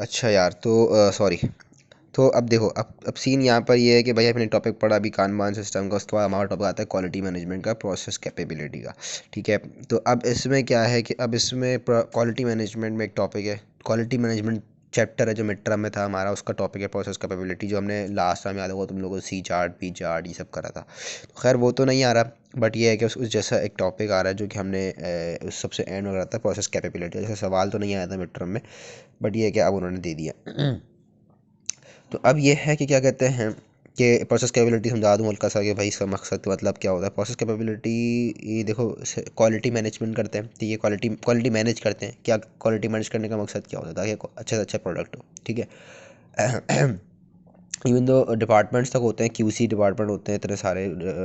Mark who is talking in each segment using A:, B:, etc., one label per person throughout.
A: अच्छा यार, तो सॉरी। तो अब देखो, अब सीन यहाँ पर ये है कि भाई अपने टॉपिक पढ़ा अभी कानमान सिस्टम का, उसके बाद हमारा टॉपिक आता है क्वालिटी मैनेजमेंट का, प्रोसेस कैपेबिलिटी का। ठीक है। तो अब इसमें क्या है कि अब इसमें क्वालिटी मैनेजमेंट में एक टॉपिक है, क्वालिटी मैनेजमेंट चैप्टर है जो मिड टर्म में था हमारा, उसका टॉपिक है प्रोसेस कैपेबिलिटी, जो हमने लास्ट टाइम याद होगा तुम लोगों को सी चार्ट पी चार्ट ये सब करा था। तो खैर वो तो नहीं आ रहा, बट ये है कि उस जैसा एक टॉपिक आ रहा है जो कि हमने उस सबसे एंड में करा था, प्रोसेस कैपेबिलिटी। जैसा सवाल तो नहीं आया था मिड टर्म में, बट ये है कि अब उन्होंने दे दिया। तो अब ये है कि क्या कहते हैं कि प्रोसेस कैपेबिलिटी समझा दूँ हल्का सा कि भाई इसका मकसद मतलब क्या होता है। प्रोसेस कैपेबिलिटी, ये देखो, क्वालिटी मैनेजमेंट करते हैं, ठीक है, क्वालिटी मैनेज करते हैं। क्या क्वालिटी मैनेज करने का मकसद क्या होता है, ताकि अच्छे से अच्छा प्रोडक्ट हो, ठीक है। इवन दो डिपार्टमेंट्स तक होते हैं, क्यूसी डिपार्टमेंट होते हैं इतने सारे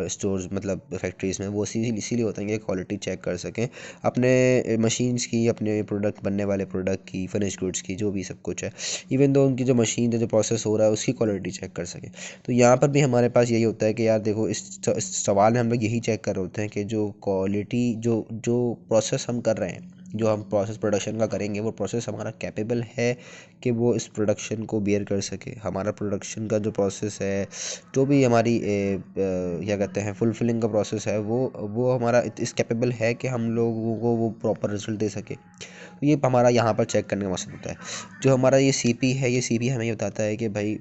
A: स्टोर्स, मतलब फैक्ट्रीज़ में, वो इसीलिए होते हैं कि क्वालिटी चेक कर सकें अपने मशीन्स की, अपने प्रोडक्ट बनने वाले प्रोडक्ट की, फिनिश गुड्स की, जो भी सब कुछ है। इवन दो उनकी जो मशीन है, जो प्रोसेस हो रहा है, उसकी क्वालिटी चेक कर सकें। तो यहाँ पर भी हमारे पास यही होता है कि यार देखो, इस सवाल में हम लोग यही चेक कर रहे होते हैं कि जो क्वालिटी, जो जो प्रोसेस हम कर रहे हैं, जो हम प्रोसेस प्रोडक्शन का करेंगे, वो प्रोसेस हमारा कैपेबल है कि वो इस प्रोडक्शन को बियर कर सके। हमारा प्रोडक्शन का जो प्रोसेस है, जो भी हमारी क्या कहते हैं फुलफिलिंग का प्रोसेस है, वो हमारा इस कैपेबल है कि हम लोगों को वो प्रॉपर रिजल्ट दे सके। तो ये हमारा यहाँ पर चेक करने का मकसद होता है। जो हमारा ये सीपी है, ये सीपी हमें ये बताता है कि भाई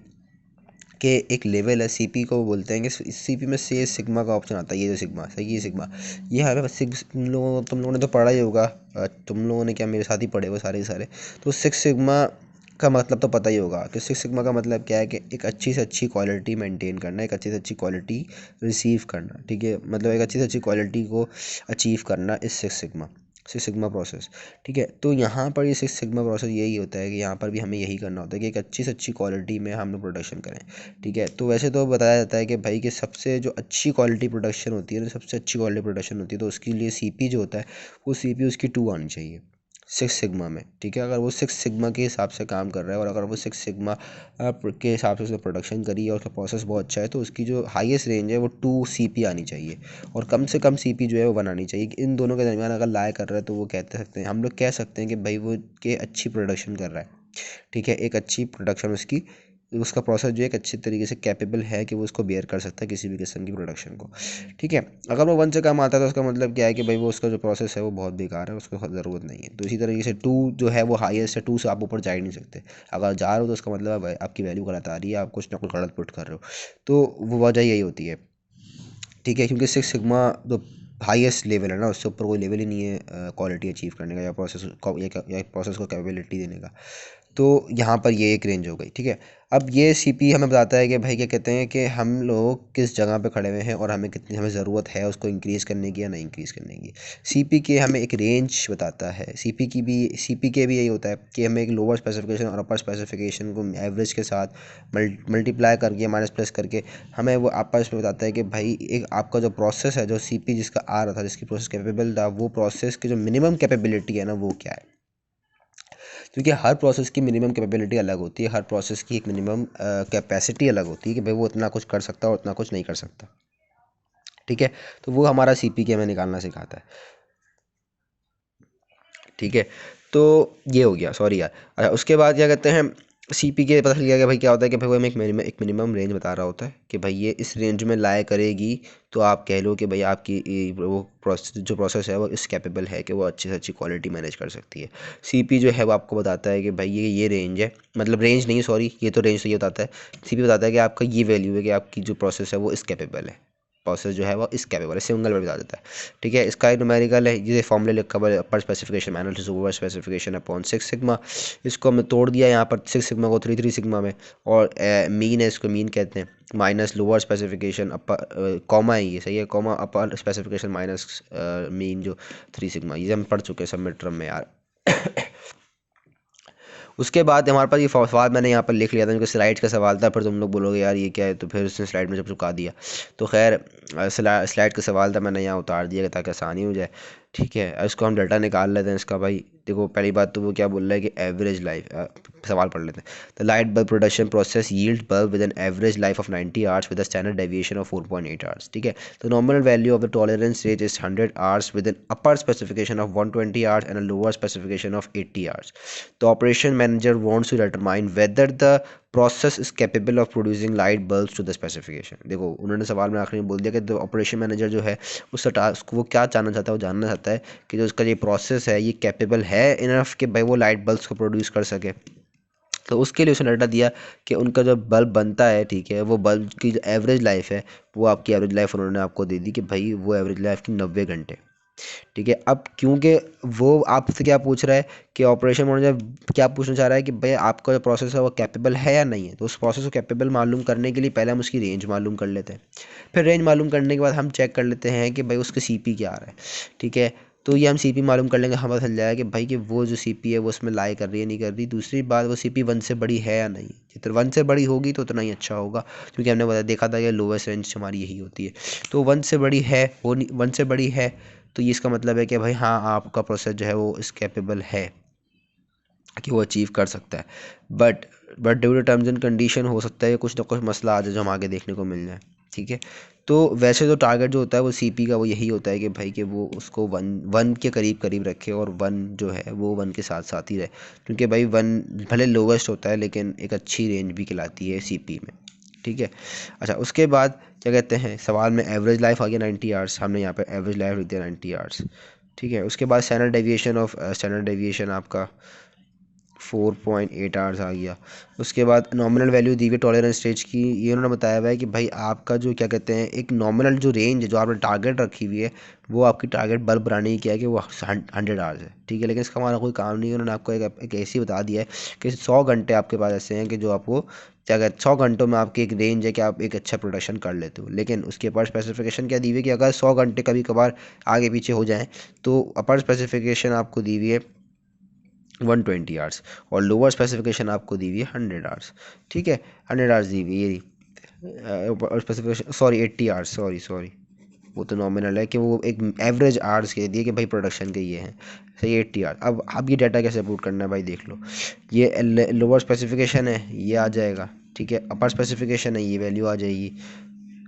A: के एक लेवल है, सीपी को बोलते हैं कि इस सीपी में से सिग्मा का ऑप्शन आता है, ये जो सिग्मा सही, ये सिग्मा, ये हमें तुम लोगों ने तो पढ़ा ही होगा। तुम लोगों ने क्या, मेरे साथ ही पढ़े वो सारे के सारे। तो सिक्स सिग्मा का मतलब तो पता ही होगा कि सिक्स सिग्मा का मतलब क्या है, कि एक अच्छी से अच्छी क्वालिटी मेंटेन करना, एक अच्छी से अच्छी क्वालिटी रिसीव करना, ठीक है, मतलब एक अच्छी से अच्छी क्वालिटी को अचीव करना इस सिक्स सिग्मा प्रोसेस। ठीक है। तो यहाँ पर ये सिक्स सिग्मा प्रोसेस यही होता है कि यहाँ पर भी हमें यही करना होता है कि एक अच्छी से अच्छी क्वालिटी में हम लोग प्रोडक्शन करें। ठीक है। तो वैसे तो बताया जाता है कि भाई कि सबसे जो अच्छी क्वालिटी प्रोडक्शन होती है ना, सबसे अच्छी क्वालिटी प्रोडक्शन होती है, तो उसके लिए सीपी जो होता है, वो सीपी उसकी 2 आनी चाहिए सिक्स सिग्मा में। ठीक है। अगर वो सिक्स सिग्मा के हिसाब से काम कर रहा है, और अगर वो सिक्स सिग्मा के हिसाब से उसने प्रोडक्शन करी है और उसका प्रोसेस बहुत अच्छा है, तो उसकी जो हाईएस्ट रेंज है वो 2 सीपी आनी चाहिए, और कम से कम सीपी जो है वो बनानी चाहिए। कि इन दोनों के दरमियान अगर लाया कर रहा है, तो वो कहते सकते हैं, हम लोग कह सकते हैं कि भाई वो के अच्छी प्रोडक्शन कर रहा है। ठीक है। एक अच्छी प्रोडक्शन उसकी, उसका प्रोसेस जो है एक अच्छे तरीके से कैपेबल है कि वो उसको बेयर कर सकता है किसी भी किस्म की प्रोडक्शन को। ठीक है। अगर वो 1 से कम आता है, तो उसका मतलब क्या है कि भाई वो उसका जो प्रोसेस है वो बहुत बेकार है, उसको ज़रूरत नहीं है। तो इसी तरीके से 2 जो है वो हाईएस्ट है, 2 से आप ऊपर जा ही नहीं सकते। अगर जा रहे हो तो उसका मतलब आपकी वैल्यू गलत आ रही है, आप कुछ ना कुछ गलत पुट कर रहे हो। तो वो वजह यही होती है। ठीक है। क्योंकि सिक्स सिग्मा जो हाईएस्ट लेवल है ना, उससे ऊपर कोई लेवल ही नहीं है क्वालिटी अचीव करने का, या प्रोसेस को, या प्रोसेस को कैपेबिलिटी देने का। तो यहाँ पर ये एक रेंज हो गई। ठीक है। अब ये सीपी हमें बताता है कि भाई क्या कहते हैं कि हम लोग किस जगह पे खड़े हुए हैं, और हमें ज़रूरत है उसको इंक्रीज़ करने की या नहीं इंक्रीज़ करने की। सीपी के हमें एक रेंज बताता है। सीपी के भी यही होता है कि हमें एक लोअर स्पेसिफिकेशन और अपर स्पेसिफिकेशन को एवरेज के साथ मल्टीप्लाई करके, माइनस प्लस करके, हमें वो आपस में बताता है कि भाई एक आपका जो प्रोसेस है, जो सीपी जिसका आ रहा था, जिसकी प्रोसेस कैपेबल था, वो प्रोसेस की जो मिनिमम कैपेबिलिटी है ना, वो क्या है। क्योंकि हर प्रोसेस की मिनिमम कैपेबिलिटी अलग होती है, हर प्रोसेस की एक मिनिमम कैपेसिटी अलग होती है कि भाई वो इतना कुछ कर सकता है और इतना कुछ नहीं कर सकता। ठीक है। तो वो हमारा सीपी के हमें निकालना सिखाता है। ठीक है। तो ये हो गया, सॉरी यार। अच्छा, उसके बाद क्या कहते हैं, सीपी के पता चल गया कि भाई क्या होता है कि भाई वो हमें एक मिनिमम रेंज बता रहा होता है कि भाई ये इस रेंज में लाया करेगी, तो आप कह लो कि भाई आपकी वो प्रोसेस है वो इस कैपेबल है कि वो अच्छी से अच्छी क्वालिटी मैनेज कर सकती है। सीपी जो है वो आपको बताता है कि भाई ये रेंज है, मतलब रेंज नहीं, सॉरी, ये तो रेंज तो ये बताता है। सीपी बताता है कि आपका ये वैल्यू है कि आपकी जो प्रोसेस है वो इस कैपेबल है, प्रोसेस जो है वो इस कैपेबल है, सिंगल वर्ड बता देता है। ठीक है। इसका न्यूमेरिकल है, ये फॉर्मूले लिखा हुआ है, upper specification minus over specification upon six sigma. इसको हमने तोड़ दिया यहाँ पर, सिक्स सिग्मा को थ्री सिग्मा में, और मीन है, इसको मीन कहते हैं, minus lower specification upper, comma है ये, सही है, comma upper specification minus mean जो 3 सिग्मा। ये हम पढ़ चुके हैं सब मिड टर्म में यार। उसके बाद हमारे पास ये सवाल मैंने यहाँ पर लिख लिया था, क्योंकि स्लाइड का सवाल था, फिर तुम लोग बोलोगे यार ये क्या है, तो फिर उसने स्लाइड में जब चुका दिया। तो खैर स्लाइड का सवाल था, मैंने यहाँ उतार दिया ताकि आसानी हो जाए। ठीक है। इसको हम डाटा निकाल लेते हैं इसका भाई। देखो पहली बात तो वो क्या बोल रहा है कि एवरेज लाइफ, सवाल पढ़ लेते हैं। The light bulb production process yield bulb with an average life of 90 hours with a standard deviation of 4.8 hours. ठीक है, the nominal value of the tolerance range is 100 hours with an upper specification of 120 hours and a lower specification of 80 hours. The operation manager wants to determine whether the process is capable of producing light bulbs to the specification. देखो उन्होंने सवाल में आखिरी में बोल दिया कि the operation manager जो है उस टास्क वो क्या जानना चाहता है, वो जानना चाहता है कि जो उसका ये प्रोसेस है ये कैपेबल है इनफ कि भाई वो लाइट बल्ब्स को प्रोड्यूस कर सके। तो उसके लिए उसने डाटा दिया कि उनका जो बल्ब बनता है, ठीक है, वो बल्ब की जो एवरेज लाइफ है वो आपकी एवरेज लाइफ उन्होंने आपको दे दी कि भाई वो एवरेज लाइफ की 90 घंटे। ठीक है, अब क्योंकि वो आपसे क्या पूछ रहा है कि ऑपरेशन मैनेजर क्या पूछना चाह रहा है कि भाई आपका जो प्रोसेस है वो कैपेबल है या नहीं है, तो उस प्रोसेस को कैपेबल मालूम करने के लिए पहले हम उसकी रेंज मालूम कर लेते हैं। फिर रेंज मालूम करने के बाद हम चेक कर लेते हैं कि भाई उसका सीपी क्या आ रहा है। ठीक है, तो ये हम सीपी मालूम कर लेंगे, हमें चल जाएगा कि भाई कि वो जो सीपी है वो उसमें लाई कर रही है नहीं कर रही। दूसरी बात, वो सीपी 1 से बड़ी है या नहीं, जितना 1 से बड़ी होगी तो उतना ही अच्छा होगा, क्योंकि हमने देखा था कि लोवेस्ट रेंज हमारी यही होती है। तो 1 से बड़ी है, वो 1 से बड़ी है, तो ये इसका मतलब है कि भाई हाँ आपका प्रोसेस जो है वो इस कैपेबल है कि वो अचीव कर सकता है। But due to terms and condition हो सकता है कुछ ना कुछ मसला आ जाए जो हम आगे देखने को मिल जाए। ठीक है, तो वैसे तो टारगेट जो होता है वो सीपी का वो यही होता है कि भाई कि वो उसको वन के करीब करीब रखे और 1 जो है वो 1 के साथ साथ ही रहे, क्योंकि भाई 1 भले लोवेस्ट होता है लेकिन एक अच्छी रेंज भी कहलाती है सीपी में। ठीक है, अच्छा उसके बाद क्या कहते हैं, सवाल में एवरेज लाइफ आ गया 90 आवर्स, हमने यहाँ पे एवरेज लाइफ लिख दिया 90 आवर्स। ठीक है, उसके बाद स्टैंडर्ड डेविएशन आपका 4.8 आवर्स आ गया। उसके बाद नॉमिनल वैल्यू दी हुई टॉलरेंस स्टेज की, ये उन्होंने बताया हुआ है कि भाई आपका जो क्या कहते हैं एक नॉमिनल जो रेंज है जो आपने टारगेट रखी हुई है वो आपकी टारगेट बल्ब बनाने की क्या है कि वो 100 आवर्स है। ठीक है, लेकिन इसका हमारा कोई काम नहीं है, उन्होंने आपको एक ऐसी बता दिया है कि 100 घंटे आपके पास ऐसे हैं कि जो आपको क्या कहते 100 घंटों में आपकी एक रेंज है कि आप एक अच्छा प्रोडक्शन कर लेते हो। लेकिन उसके ऊपर स्पेसिफिकेशन क्या दी हुई है कि अगर 100 घंटे कभी कभार आगे पीछे हो जाएँ तो अपर स्पेसिफिकेशन आपको दी हुई है 120 आवर्स और लोअर स्पेसिफिकेशन आपको दी हुई है 100 आवर्स। ठीक है, 100 आवर्स दी हुई है ये और स्पेसिफिकेशन, सॉरी 80 आवर्स, सॉरी वो तो नॉमिनल है कि वो एक एवरेज आवर्स के दिए कि भाई प्रोडक्शन के ये हैं सही 80 आवर्स। अब ये डाटा कैसे पुट करना है भाई देख लो, ये लोअर स्पेसिफिकेशन है ये आ जाएगा। ठीक है, अपर स्पेसिफिकेशन है ये वैल्यू आ जाएगी,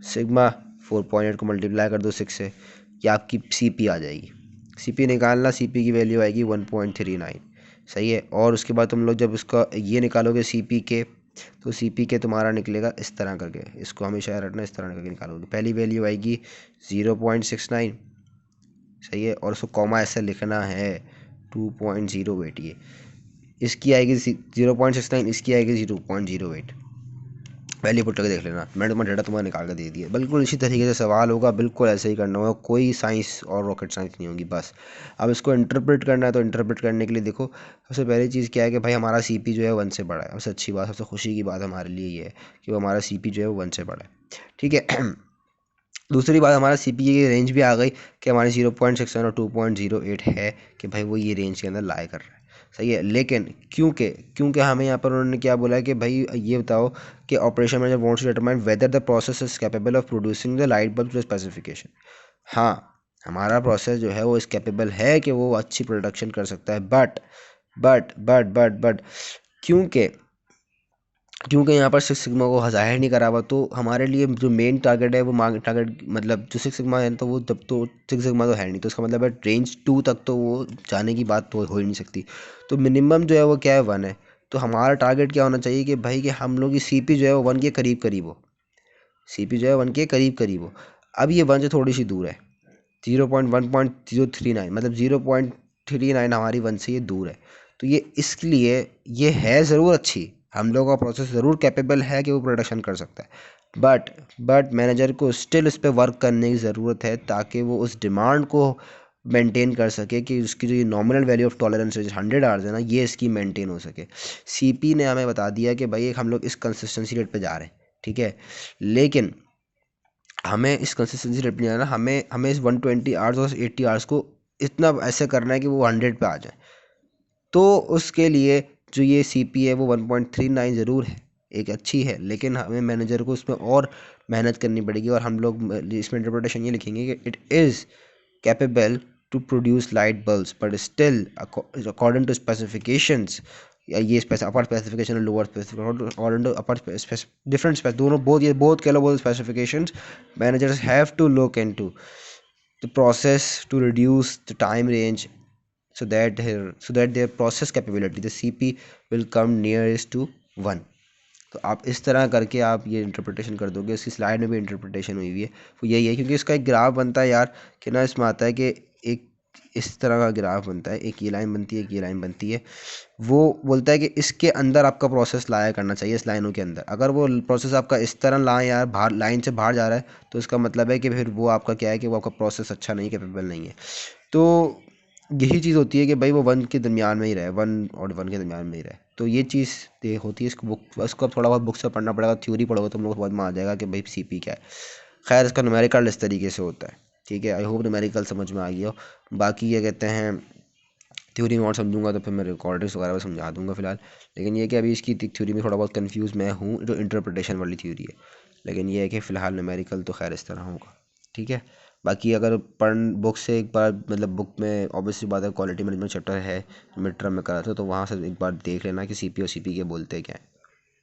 A: सिग्मा 4.8 को मल्टीप्लाई कर दो 6 से, ये आपकी सीपी आ जाएगी। सीपी निकालना, सीपी की वैल्यू आएगी 1.39, सही है। और उसके बाद तुम लोग जब उसका ये निकालोगे सीपी के, तो सीपी के तुम्हारा निकलेगा इस तरह करके, इसको हमेशा याद रखना, इस तरह करके निकालोगे। पहली वैल्यू आएगी 0.69, सही है, और उसको कॉमा ऐसे लिखना है 2.08, ये इसकी आएगी 0.69, इसकी आएगी 0.08। वैल्यू पुट करके देख लेना, मैंने तुम्हारा डाटा तुम्हारा निकाल कर दे दिया। बिल्कुल इसी तरीके से सवाल होगा, बिल्कुल ऐसे ही करना होगा, कोई साइंस और रॉकेट साइंस नहीं होगी बस। अब इसको इंटरप्रेट करना है, तो इंटरप्रेट करने के लिए देखो सबसे पहली चीज़ क्या है कि भाई हमारा सीपी जो है 1 से बड़ा है। सबसे अच्छी बात, सबसे खुशी की बात हमारे लिए ये है कि वो हमारा सीपी जो है वो 1 से बड़ा है। ठीक है, दूसरी बात हमारा सी पी की रेंज भी आ गई कि हमारी 0.67 और 2.08 है कि भाई वो ये रेंज के अंदर लाए कर रहा है, सही है। लेकिन क्योंकि क्योंकि हमें यहाँ पर उन्होंने क्या बोला है कि भाई ये बताओ कि operation manager wants to determine whether the process is capable of producing the light bulb to specification. हाँ, हमारा प्रोसेस जो है वो इस कैपेबल है कि वो अच्छी प्रोडक्शन कर सकता है, बट क्योंकि क्योंकि यहाँ पर सिक्स सिग्मा को ज़ाहिर नहीं करा हुआ, तो हमारे लिए जो मेन टारगेट है वो टारगेट मतलब जो सिक्स सिग्मा है तो वो जब तो सिक्स सिग्मा तो है नहीं, तो इसका मतलब है रेंज 2 तक तो वो जाने की बात तो हो ही नहीं सकती। तो मिनिमम जो है वो क्या है 1 है। तो हमारा टारगेट क्या होना चाहिए कि भाई कि हम लोग की सीपी जो है वो 1 के करीब करीब हो, सीपी जो है 1 के करीब करीब हो। अब ये 1 से थोड़ी सी दूर है, 1.039, मतलब 0.39 हमारी 1 से ये दूर है। तो ये इसलिए ये है ज़रूर अच्छी, हम लोगों का प्रोसेस ज़रूर कैपेबल है कि वो प्रोडक्शन कर सकता है, बट मैनेजर को स्टिल इस पे वर्क करने की ज़रूरत है ताकि वो उस डिमांड को मेंटेन कर सके कि उसकी जो ये nominal value of tolerance 100 hours है ना, ये इसकी मेंटेन हो सके। सीपी ने हमें बता दिया कि भाई हम लोग इस कंसिस्टेंसी रेट पे जा रहे हैं, ठीक है, लेकिन हमें इस कंसिस्टेंसी रेट पे नहीं आना, हमें हमें इस 120 आवर्स और 80 आवर्स को इतना ऐसे करना है कि वो 100 पे आ जाए। तो उसके लिए जो ये सीपी है वो 1.39 ज़रूर है, एक अच्छी है, लेकिन हमें मैनेजर को उसमें और मेहनत करनी पड़ेगी। और हम लोग इसमें इंटरप्रिटेशन ये लिखेंगे कि it is capable to produce light bulbs, but still according to specifications, या ये अपर स्पेसिफिकेशन और lower specification, according to upper different spec, दोनों बोथ ये बोथ कह लो both specifications, managers have to look into the process to reduce the time range, so that their process capability, the CP, will come nearest to 1. तो आप इस तरह करके आप ये इंटरप्रिटेशन कर दोगे। इसकी स्लाइड में भी इंटरप्रिटेशन हुई है वो यही है, क्योंकि इसका एक ग्राफ बनता है यार कि ना, इसमें आता है कि एक इस तरह का ग्राफ बनता है, एक ये लाइन बनती है, एक ये लाइन बनती है। वो बोलता है कि इसके अंदर आपका प्रोसेस लाया करना चाहिए, इस लाइनों के अंदर। अगर वो प्रोसेस आपका इस तरह लाए यार, बाहर लाइन से बाहर जा रहा है, तो इसका मतलब है कि फिर वो आपका क्या है कि वो आपका प्रोसेस अच्छा नहीं, कैपेबल नहीं है। तो यही चीज़ होती है कि भाई वो 1 के दरमियान में ही रहे, 1 और 1 के दरमियान में ही रहे। तो ये चीज़ होती है। इसको बुक इसको अब थोड़ा बहुत बुक से पढ़ना पड़ेगा, थ्योरी पढ़ोगे तो हम लोग को समझ में आ जाएगा कि भाई CP क्या है। खैर, इसका न्यूमेरिकल इस तरीके से होता है, ठीक है। आई होप न्यूमेरिकल समझ में आ गया हो। बाकी ये कहते हैं थ्योरी में और समझूंगा तो फिर मैं रिकॉर्डिंग्स वगैरह में समझा दूंगा फिलहाल। लेकिन ये कि अभी इसकी थ्योरी में थोड़ा बहुत कंफ्यूज मैं हूँ, जो इंटरप्रिटेशन वाली थ्योरी है। लेकिन ये है कि फ़िलहाल न्यूमेरिकल तो खैर इस तरह होगा, ठीक है। बाकी अगर पढ़ बुक से एक बार, मतलब बुक में ऑब्वियसली बात है, क्वालिटी मैनेजमेंट चैप्टर है, मिड टर्म में करा था, तो वहाँ से एक बार देख लेना कि CP और CP के बोलते क्या है।